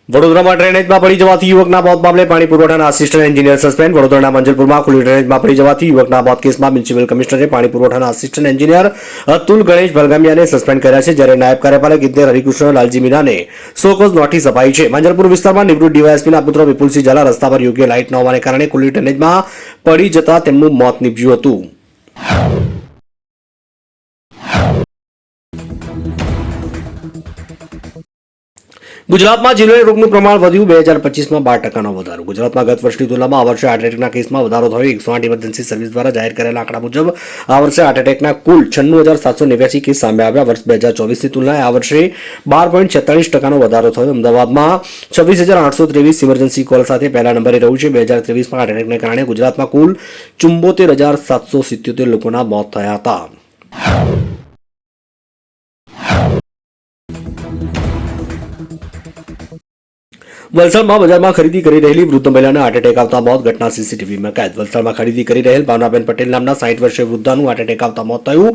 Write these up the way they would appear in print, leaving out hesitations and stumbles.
વડોદરામાં ડ્રેનેજમાં પડી જવાથી યુવકના મોત મામલે પાણી પુરવઠાના આસિસ્ટન્ટ એન્જિનિયર સસ્પેન્ડ. વડોદરાના મંજલપુરમાં ખુલ્લી ડ્રેનેજમાં પડી જવાથી યુવકના મોત કેસમાં મ્યુનિસિપલ કમિશનરે પાણી પુરવઠાના આસિસ્ટન્ટ એન્જિનિયર અતુલ ગણેશ ભલગામિયાને સસ્પેન્ડ કર્યા છે, જ્યારે નાયબ કાર્યપાલક ઇજનેર હરિકૃષ્ણ લાલજી મીનાને સોકોઝ નોટિસ અપાઈ છે. મંજલપુર વિસ્તારમાં નિવૃત્ત ડીવાયએસપીના પુત્ર વિપુલસિંહ ઝાલા રસ્તા પર યોગ્ય લાઇટ ન હોવાને કારણે ખુલ્લી ડ્રેનેજમાં પડી જતા તેમનું મોત નીપજ્યું હતું. ગુજરાતમાં જીવલેણ રોગનું પ્રમાણ વધ્યું. 2025માં 12% વધારો. ગુજરાતમાં ગત વર્ષની તુલનામાં આ વર્ષે હાર્ટ એટેકના કેસમાં વધારો થયો. 108 ઇમરજન્સી સર્વિસ દ્વારા જાહેર કરેલા આંકડા મુજબ આ વર્ષે હાર્ટ એટેકના કુલ 96,789 કેસ સામે આવ્યા. વર્ષ 2024ની તુલનાએ આ વર્ષે 12.46% વધારો થયો. અમદાવાદમાં 26,823 ઇમરજન્સી કોલ સાથે પહેલા નંબરે રહ્યું છે. 2023માં હાર્ટ એટેકને કારણે ગુજરાતમાં કુલ 74,777 લોકોના મોત થયા હતા. વલસાડમાં બજારમાં ખરીદી કરી રહેલી વૃદ્ધ મહિલાને હાર્ટ એટેક આવતા મોત. ઘટના સીસીટીવીમાં કેદ. વલસાડમાં ખરીદી કરી રહેલ ભાવનાબેન પટેલ નામના 60 વર્ષીય વૃદ્ધાનું હાર્ટ એટેક આવતા મોત થયું,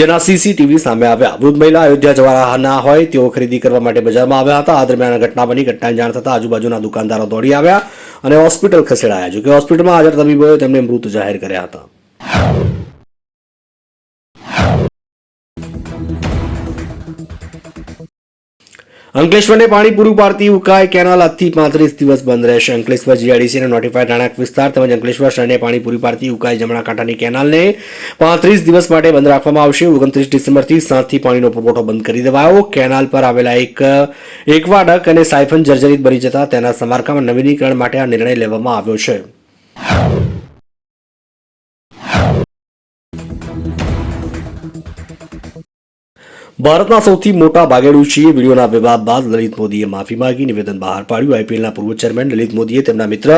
જેના સીસીટીવી સામે આવ્યા. વૃદ્ધ મહિલા અયોધ્યા જવાના હોય તેઓ ખરીદી કરવા માટે બજારમાં આવ્યા હતા. આ દરમિયાન ઘટના બની. ઘટનાની જાણ થતાં આજુબાજુના દુકાનદારો દોડી આવ્યા અને હોસ્પિટલ ખસેડાયા. જોકે હોસ્પિટલમાં હાજર તબીબોએ તેમને મૃત જાહેર કર્યા હતા. અંકલેશ્વરને પાણી પૂરું પાડતી ઉકાઈ કેનાલ આજથી 35 દિવસ બંધ રહેશે. અંકલેશ્વર જીઆઈડીસીને નોટિફાઈડ રાણાક વિસ્તાર તેમજ અંકલેશ્વર શહેરને પાણી પૂરી પાડતી ઉકાઈ જમણા કાંઠાની કેનાલને 35 દિવસ માટે બંધ રાખવામાં આવશે. 29 ડિસેમ્બરથી 7થી પાણીનો પુરવઠો બંધ કરી દેવાયો. કેનાલ પર આવેલા એકવાડક અને સાયફન જર્જરિત બની જતા તેના સમારકામ અને નવીનીકરણ માટે આ નિર્ણય લેવામાં આવ્યો છે. ભારતના સૌથી મોટા ભાગેડુ છીએ. વિડીયોના વિવાદ બાદ લલિત મોદીએ માફી માંગી, નિવેદન બહાર પાડ્યું. આઈપીએલના પૂર્વ ચેરમેન લલિત મોદીએ તેમના મિત્ર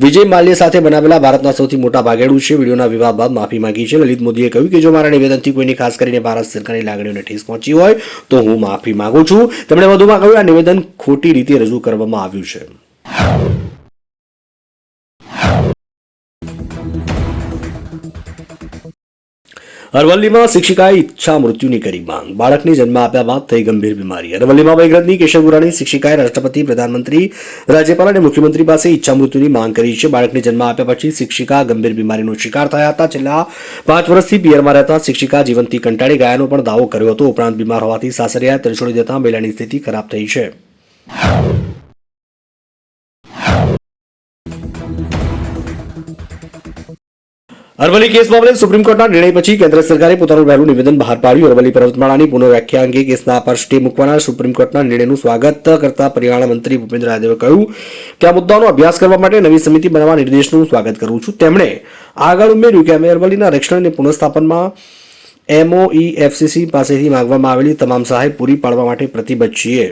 વિજય માલ્યા સાથે બનાવેલા ભારતના સૌથી મોટા ભાગેડુ છે વિડીયોના વિવાદ બાદ માફી માંગી છે. લલિત મોદીએ કહ્યું કે જો મારા નિવેદનથી કોઈની ખાસ કરીને ભારત સરકારની લાગણીઓને ઠેસ પહોંચી હોય તો હું માફી માંગુ છું. તેમણે વધુમાં કહ્યું આ નિવેદન ખોટી રીતે રજૂ કરવામાં આવ્યું છે. અરવલ્લીમાં શિક્ષિકાએ ઈચ્છા મૃત્યુની કરી માંગ. બાળકને જન્મ આપ્યા બાદ થઈ ગંભીર બીમારી. અરવલ્લીમાં વયગ્રદની કેશવપુરાની શિક્ષિકાએ રાષ્ટ્રપતિ, પ્રધાનમંત્રી, રાજ્યપાલ અને મુખ્યમંત્રી પાસે ઈચ્છા મૃત્યુની માંગ કરી છે. બાળકને જન્મ આપ્યા પછી શિક્ષિકા ગંભીર બીમારીનો શિકાર થયા હતા. છેલ્લા 5 વર્ષથી પિયરમાં રહેતા શિક્ષિકા જીવનથી કંટાળી ગયાનો પણ દાવો કર્યો હતો. ઉપરાંત બીમાર હોવાથી સાસરિયાએ તરછોડી દેતા મહિલાની સ્થિતિ ખરાબ થઈ છે. અરવલ્લી કેસ મામલે સુપ્રીમ કોર્ટના નિર્ણય પછી કેન્દ્ર સરકારે પોતાનું વહેલું નિવેદન બહાર પાડ્યું. અરવલ્લી પર્વતમાળાની પુનઃવ્યાખ્યા અંગે કેસના પર સ્ટે મૂકવાના સુપ્રીમ કોર્ટના નિર્ણયનું સ્વાગત કરતા પર્યાવરણ મંત્રી ભૂપેન્દ્ર યાદવે કહ્યું કે આ મુદ્દાનો અભ્યાસ કરવા માટે નવી સમિતિ બનાવવા નિર્દેશનું સ્વાગત કરું છું. તેમણે આગળ ઉમેર્યું કે અમે અરવલ્લીના રક્ષણ અને પુનઃસ્થાપનમાં MOEFCC પાસેથી માંગવામાં આવેલી તમામ સહાય પૂરી પાડવા માટે પ્રતિબદ્ધ છીએ.